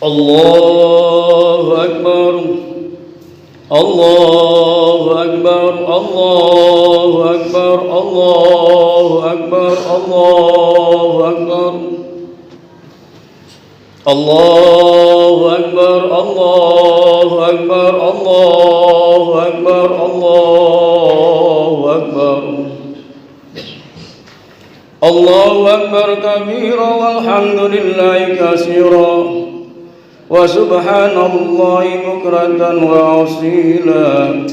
الله أكبر الله أكبر الله أكبر الله أكبر الله أكبر الله أكبر الله أكبر الله أكبر الله أكبر الله أكبر كبيرا والحمد لله كثيرا وسبحان الله بكرة وأصيلا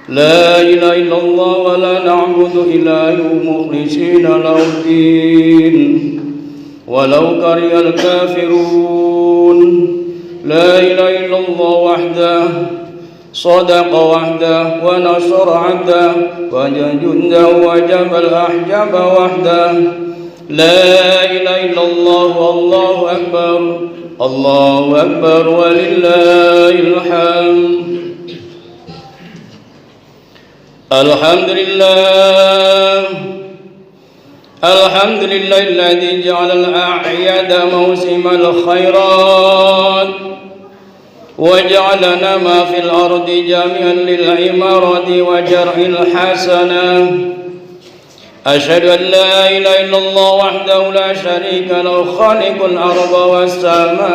لا إله إلا الله ولا نعبد إلا مخلصين له الدين ولو كره الكافرون لا إله إلا الله وحده صدق وحده ونصر عبده وجند جنده وجب الأحجاب وحده لا إله إلا الله والله أكبر الله أكبر ولله الحمد الحمد لله الذي جعل الأعياد موسم الخيرات وجعلنا ما في الأرض جامعا للعمارة وجرع الحسنة أشهد أن لا إله إلا الله وحده لا شريك له خالق الأرض والسماوات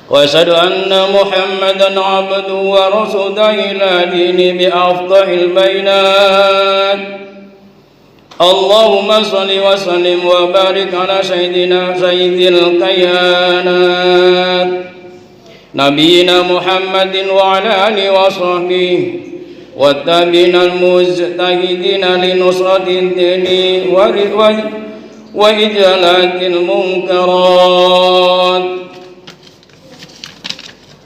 وأشهد أن محمدا عبده ورسوله إلى دين بأفضل البينات اللهم صل وسلم وبارك على سيدنا سيد الكيانات نبينا محمد وعلى آله وصحبه والتابعين المجتهدين لنصرة الدين وإزالة المنكرات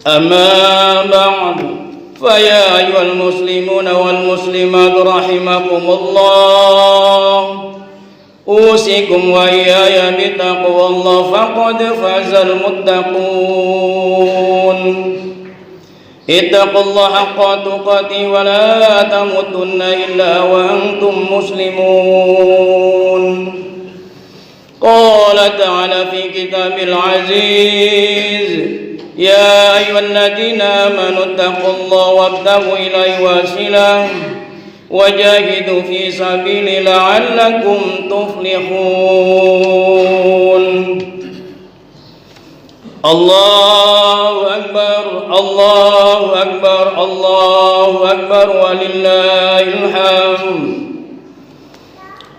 أما بعد فيا أيها المسلمون والمسلمات رحمكم الله أوصيكم وإياي بتقوى الله فقد فاز المتقون اتقوا الله حق تقاته ولا تموتن إلا وأنتم مسلمون قال تعالى في كتاب العزيز يا أيها الذين آمنوا اتقوا الله وابتغوا إليه وسيلة وجاهدوا في سبيله لعلكم تفلحون الله أكبر الله أكبر الله أكبر ولله الحمد.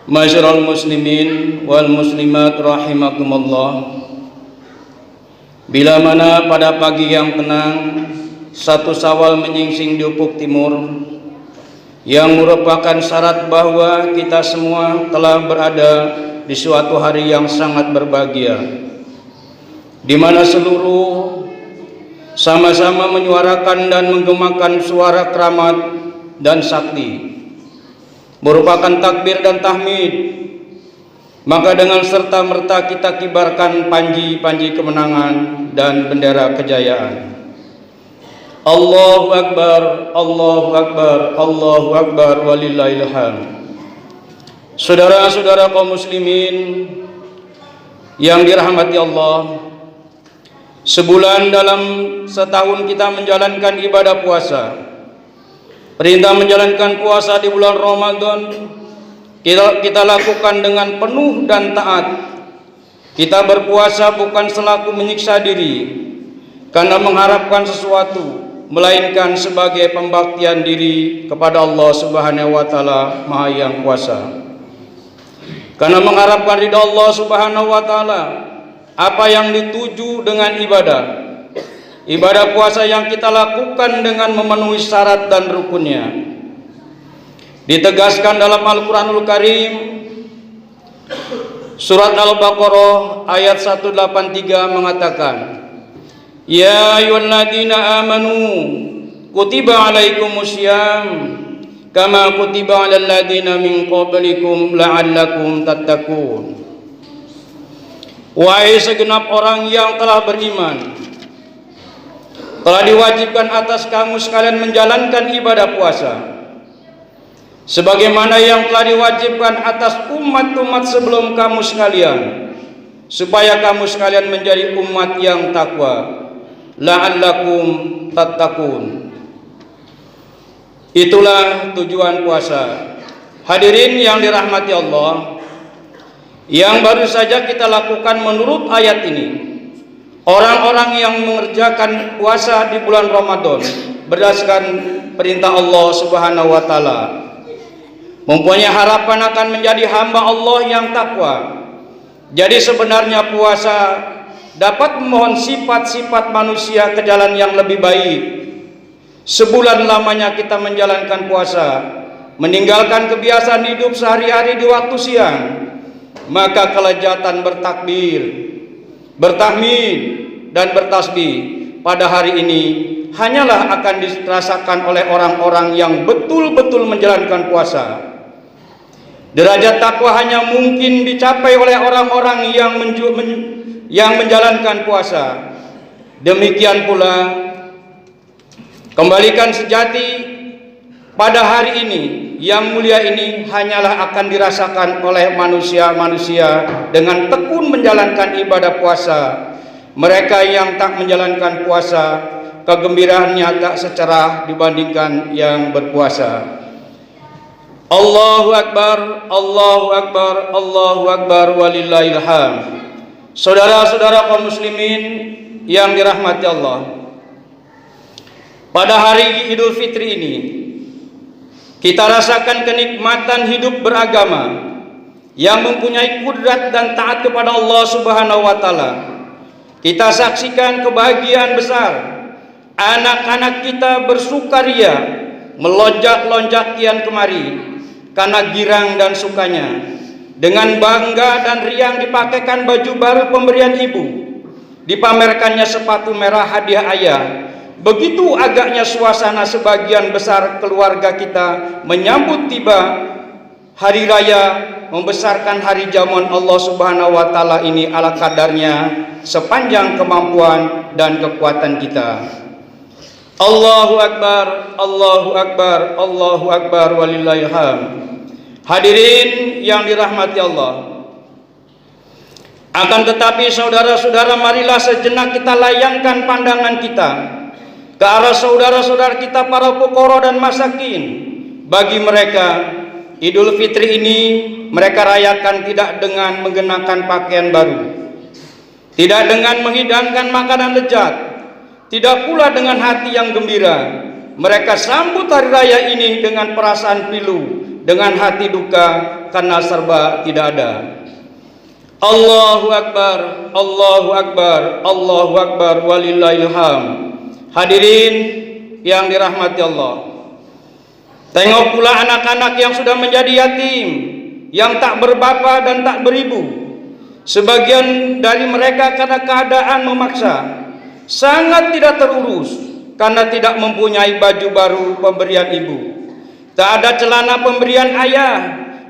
Masyarul muslimin wal muslimat rahimakumullah. Bila mana pada pagi yang tenang 1 Syawal menyingsing di ufuk timur, yang merupakan syarat bahwa kita semua telah berada di suatu hari yang sangat berbahagia, di mana seluruh sama-sama menyuarakan dan menggemakan suara keramat dan sakti, merupakan takbir dan tahmid. Maka dengan serta-merta kita kibarkan panji-panji kemenangan dan bendera kejayaan. Allahu Akbar, Allahu Akbar, Allahu Akbar walillahil hamd. Saudara-saudara kaum muslimin yang dirahmati Allah, sebulan dalam setahun kita menjalankan ibadah puasa. Perintah menjalankan puasa di bulan Ramadan kita lakukan dengan penuh dan taat. Kita berpuasa bukan selaku menyiksa diri karena mengharapkan sesuatu, melainkan sebagai pembaktian diri kepada Allah Subhanahu wa taala Maha Yang Kuasa. Karena mengharapkan ridha Allah Subhanahu wa taala, apa yang dituju dengan ibadah. Ibadah puasa yang kita lakukan dengan memenuhi syarat dan rukunnya. Ditegaskan dalam Al-Quranul Karim surat Al-Baqarah ayat 183 mengatakan, Ya ayyuhalladzina amanu kutiba alaikumussyam kama kutiba alal ladzina min qablikum la'allakum tattaqun. Wahai segenap orang yang telah beriman, telah diwajibkan atas kamu sekalian menjalankan ibadah puasa sebagaimana yang telah diwajibkan atas umat-umat sebelum kamu sekalian, supaya kamu sekalian menjadi umat yang takwa, la'allakum tattaqun. Itulah tujuan puasa. Hadirin yang dirahmati Allah, yang baru saja kita lakukan menurut ayat ini, orang-orang yang mengerjakan puasa di bulan Ramadan berdasarkan perintah Allah Subhanahu wa taala mempunyai harapan akan menjadi hamba Allah yang takwa. Jadi sebenarnya puasa dapat memohon sifat-sifat manusia ke jalan yang lebih baik. Sebulan lamanya kita menjalankan puasa, meninggalkan kebiasaan hidup sehari-hari di waktu siang, maka kelezatan bertakbir, bertahmid, dan bertasbih pada hari ini hanyalah akan dirasakan oleh orang-orang yang betul-betul menjalankan puasa. Derajat takwa hanya mungkin dicapai oleh orang-orang yang menjalankan puasa. Demikian pula kembalikan sejati pada hari ini yang mulia ini hanyalah akan dirasakan oleh manusia-manusia dengan tekun menjalankan ibadah puasa. Mereka yang tak menjalankan puasa, kegembiraannya tak secerah dibandingkan yang berpuasa. Allahu Akbar, Allahu Akbar, Allahu Akbar, walillahil hamd. Saudara-saudara kaum muslimin yang dirahmati Allah, pada hari Idul Fitri ini kita rasakan kenikmatan hidup beragama yang mempunyai kudrat dan taat kepada Allah Subhanahu wa taala. Kita saksikan kebahagiaan besar, anak-anak kita bersukaria, melonjak-lonjak kian kemari karena girang dan sukanya. Dengan bangga dan riang dipakaikan baju baru pemberian ibu, dipamerkannya sepatu merah hadiah ayah. Begitu agaknya suasana sebagian besar keluarga kita menyambut tiba hari raya, membesarkan hari jamuan Allah Subhanahu wa taala ini ala kadarnya sepanjang kemampuan dan kekuatan kita. Allahu Akbar, Allahu Akbar, Allahu Akbar, walillahil hamd. Hadirin yang dirahmati Allah, akan tetapi saudara-saudara, marilah sejenak kita layangkan pandangan kita ke arah saudara-saudara kita para fuqara dan masakin. Bagi mereka Idul Fitri ini mereka rayakan tidak dengan mengenakan pakaian baru, tidak dengan menghidangkan makanan lezat, tidak pula dengan hati yang gembira. Mereka sambut hari raya ini dengan perasaan pilu, dengan hati duka karena serba tidak ada. Allahu Akbar, Allahu Akbar, Allahu Akbar, walillahil hamd. Hadirin yang dirahmati Allah, tengok pula anak-anak yang sudah menjadi yatim, yang tak berbapa dan tak beribu. Sebagian dari mereka karena keadaan memaksa, sangat tidak terurus karena tidak mempunyai baju baru pemberian ibu, tak ada celana pemberian ayah,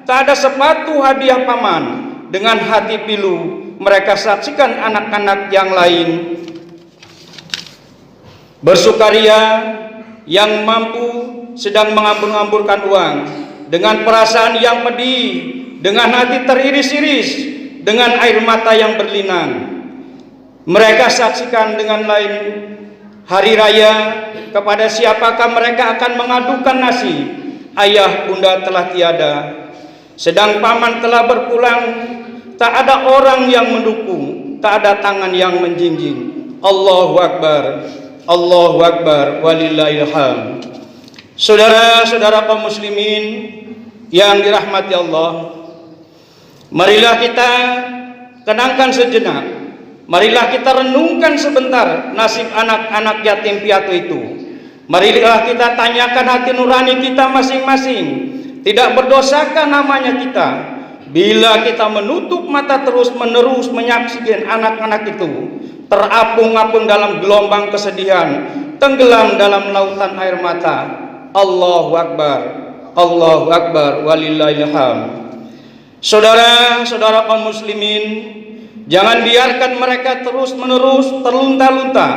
tak ada sepatu hadiah paman. Dengan hati pilu mereka saksikan anak-anak yang lain bersukaria, yang mampu sedang mengambur-amburkan uang. Dengan perasaan yang pedih, dengan hati teriris-iris, dengan air mata yang berlinang, mereka saksikan dengan lain hari raya. Kepada siapakah mereka akan mengadukan nasib? Ayah bunda telah tiada, sedang paman telah berpulang. Tak ada orang yang mendukung, tak ada tangan yang menjinjing. Allahu Akbar, Allahu Akbar, walillahil hamd. Saudara-saudara kaum muslimin yang dirahmati Allah, marilah kita kenangkan sejenak, marilah kita renungkan sebentar nasib anak-anak yatim piatu itu. Marilah kita tanyakan hati nurani kita masing-masing, tidak berdosakah namanya kita bila kita menutup mata terus-menerus menyaksikan anak-anak itu terapung-apung dalam gelombang kesedihan, tenggelam dalam lautan air mata. Allahu Akbar, Allahu Akbar, walillahil hamd. Saudara-saudara kaum muslimin, jangan biarkan mereka terus-menerus terlunta-lunta.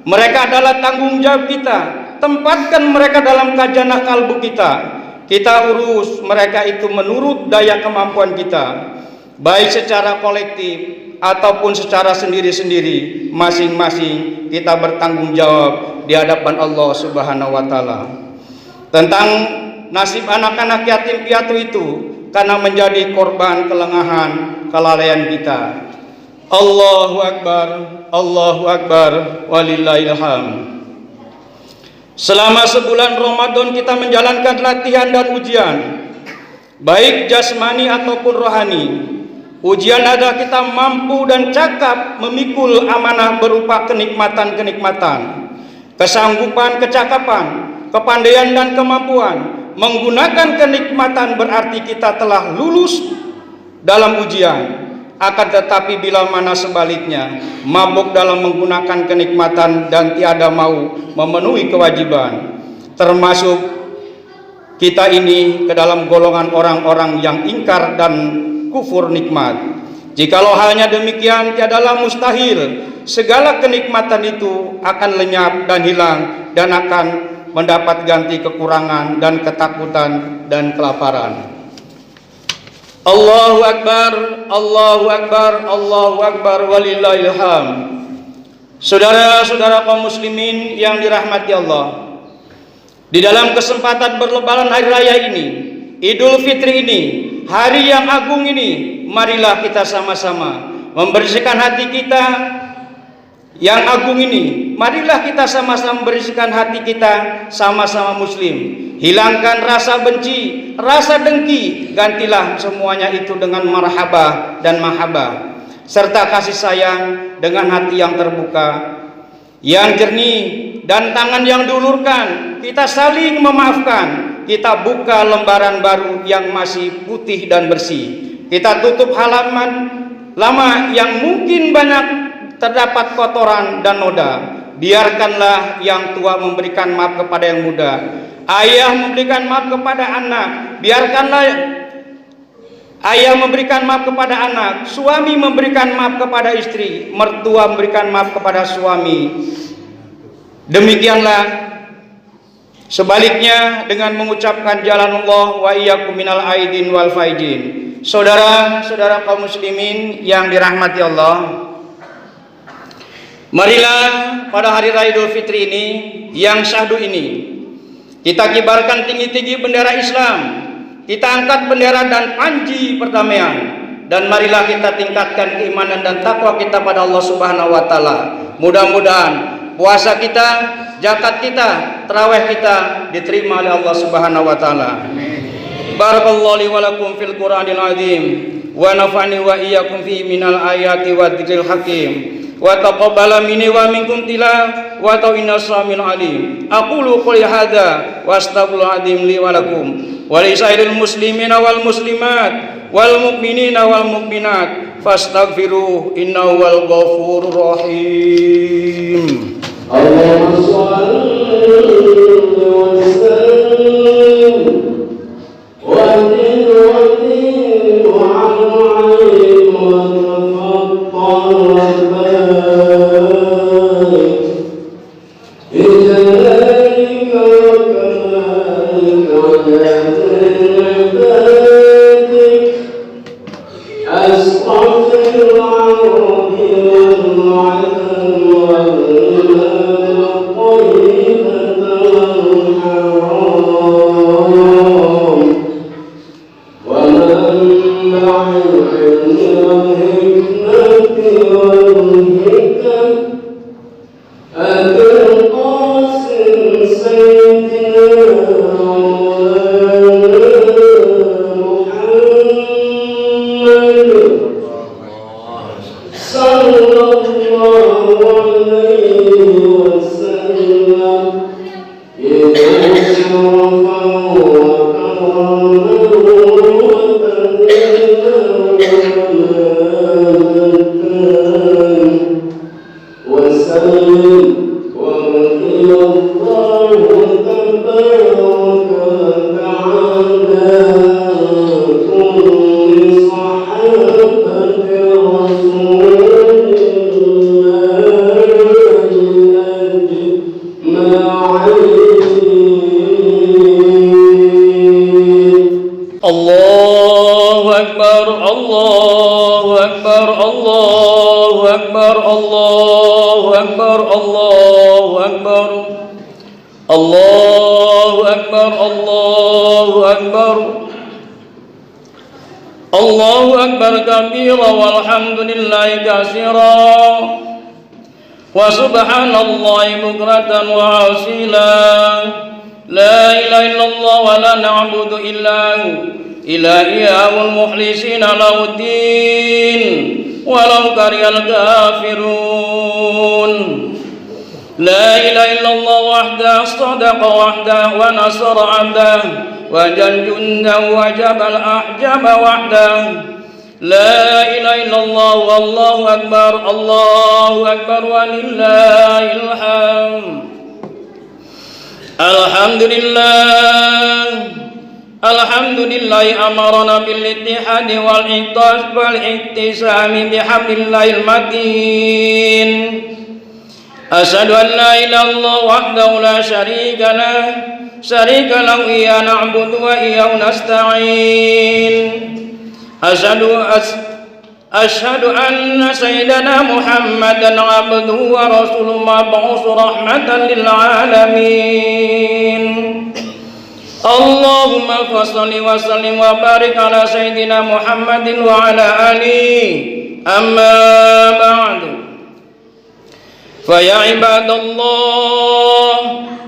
Mereka adalah tanggung jawab kita. Tempatkan mereka dalam khazanah kalbu kita. Kita urus mereka itu menurut daya kemampuan kita, baik secara kolektif ataupun secara sendiri-sendiri, masing-masing kita bertanggung jawab di hadapan Allah Subhanahu wa taala. Tentang nasib anak-anak yatim piatu itu karena menjadi korban kelengahan, kelalaian kita. Allahu Akbar, Allahu Akbar, walillahil hamd. Selama sebulan Ramadan kita menjalankan latihan dan ujian, baik jasmani ataupun rohani. Ujian adalah kita mampu dan cakap memikul amanah berupa kenikmatan-kenikmatan, kesanggupan, kecakapan, kepandaian dan kemampuan. Menggunakan kenikmatan berarti kita telah lulus dalam ujian. Akan tetapi bila mana sebaliknya, mabuk dalam menggunakan kenikmatan dan tiada mau memenuhi kewajiban, termasuk kita ini ke dalam golongan orang-orang yang ingkar dan kufur nikmat. Jikalau halnya demikian, tiadalah mustahil segala kenikmatan itu akan lenyap dan hilang dan akan mendapat ganti kekurangan dan ketakutan dan kelaparan. Allahu Akbar, Allahu Akbar, Allahu Akbar, walillahil hamd. Saudara-saudara kaum muslimin yang dirahmati Allah, di dalam kesempatan berlebaran hari raya ini, Idul Fitri ini, hari yang agung ini, marilah kita sama-sama membersihkan hati kita yang agung ini. Marilah kita sama-sama membersihkan hati kita, sama-sama muslim. Hilangkan rasa benci, rasa dengki, gantilah semuanya itu dengan marhabah dan mahabbah, serta kasih sayang dengan hati yang terbuka, yang jernih, dan tangan yang diulurkan. Kita saling memaafkan, kita buka lembaran baru yang masih putih dan bersih. Kita tutup halaman lama yang mungkin banyak terdapat kotoran dan noda. Biarkanlah yang tua memberikan maaf kepada yang muda, ayah memberikan maaf kepada anak. Biarkanlah ayah memberikan maaf kepada anak, suami memberikan maaf kepada istri, mertua memberikan maaf kepada suami. Demikianlah sebaliknya dengan mengucapkan jalan Allah wa iyyakum minal aidin wal faizin. Saudara-saudara kaum muslimin yang dirahmati Allah, marilah pada hari raya Idul Fitri ini yang syahdu ini, kita kibarkan tinggi-tinggi bendera Islam, kita angkat bendera dan panji perdamaian, dan marilah kita tingkatkan keimanan dan takwa kita pada Allah Subhanahu wa taala. Mudah-mudahan puasa kita, zakat kita, tarawih kita diterima oleh Allah Subhanahu wa taala. Barakallahu li wa lakum fil Qur'anil azim wa nafa'ani wa iyyakum fi minal ayati wa dzikril hakim. Wa taqabbala minni wa minkum tilawah wa ta'inna samil alim. Aqulu qouli hadza wa astaghfirullahaladzim li wa lakum wa li sairil muslimina wal muslimat wal mu'minina wal mu'minat fastaghfiruhu innahu wal ghafurur rahim. Allahumma shalli wa sallim wa sallim wa Allahu Akbar, Allahu Akbar, Allah Allahu Akbar, Allahu Akbar, Allahu Akbar, Allahu Akbar, Allahu Akbar kabira walhamdulillahi katsira wa subhanallahi bukratan wa asila. La ilaha illallah wa la na'budu illa hu ilahiyahul mukhlisina lauddin walau karihal kafirun. La ilaha illallah wahdah sadaqa wahdah wa nasara abdah wa janjundahu wa jabal ahjaba wahdah. La ilaha illallah wallahu akbar, Allahu akbar walillahil hamd. Alhamdulillah, alhamdulillah amarana bil ittihadi wal iktisami bihablillahil matin. Asyhadu an la ilaha illallah wahdahu la syarika lahu iyya na'budu wa iyyahu nasta'in. Asyhadu anna sayyidana Muhammadan abduhu wa rasuluhu mab'uts rahmatan lil alamin. Allahumma shalli wa sallim wa barik ala sayyidina Muhammadin wa ala alihi. Amma ba'du. Fa ya ibadallah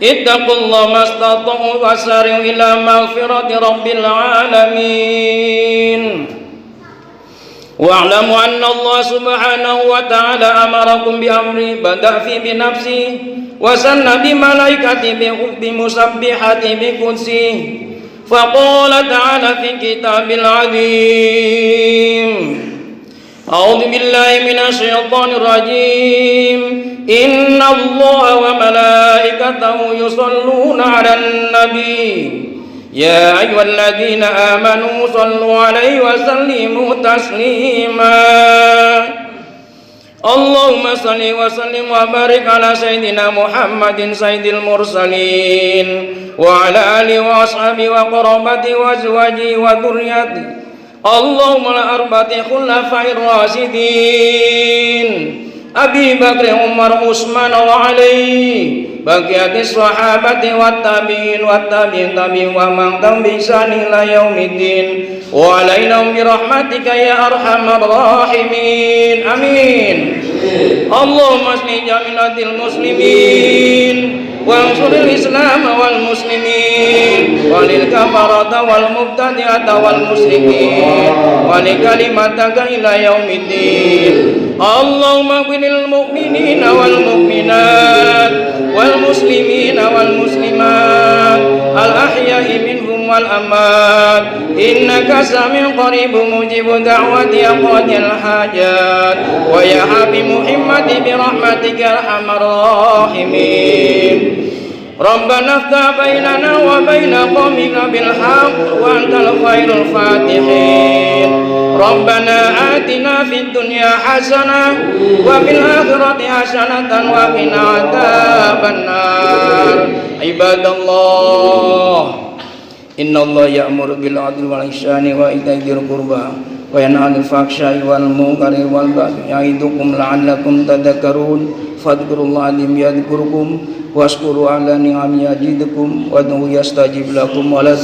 ittaqullaha mastata'u wasari'u ila maghfirati rabbil alamin. Wa'lamu anna Allah subhanahu wa ta'ala amarakum bi amri bada' fi bi nafsi wa sanna bi malaikati bi musabbihati bi qudsi fa qala ta'ala fi kitabil azim. A'udzu billahi minasy syaithanir rajim. Inna Allaha wa malaikatahu yusholluna 'alan nabi. Ya ayyuhalladzina amanu shallu 'alaihi wa sallimu taslima. Allahumma shalli wa sallim wa barik ala sayyidina Muhammadin sayyidil mursalin wa ala alihi wa ashabihi wa qarabati wa azwajihi wa dzurriyyati. Allahumma la arba'ati khulafa'ir rasyidin Abi Bakr, Umar, Utsman wa Ali baqiyati sahabati wat tabi'in wa man tabi'ahum ila yaumiddin wa alaina bi rahmatika ya arhamar rahimin. Amin. Allahumma asli jamilatil muslimin wa ansuril islam wal muslimin walil kafarata wal mubtadi'ata wal musyrikin wa li kalimataka ila yaumiddin. Allahumma qinil mu'minina wal mu'minat wal muslimina wal muslimat al ahya'i minhum wal amwat innaka sami'un qaribun mujibud da'wati ya qadil hajat wa ya habib Muhammad bi rahmatika arhamar rahimin. Rabbana iftah bainana wa baina qaumika bil haqq wa antal khairul fatihin. Rabbana atina fid dunya hasanah wa fil akhirati hasanatan wa qina adzabannar. Ibadallah, innallaha ya'muru bil 'adli wal ihsani wa ita'i dzil qurba wa yanha 'anil fahsya'i wal munkari wal baghi ya'idukum la'allakum tadhakkarun. Fadhkurullaha yadhkurukum washkuru ala ni'ami yazidukum wad'u yastajib lakum wa la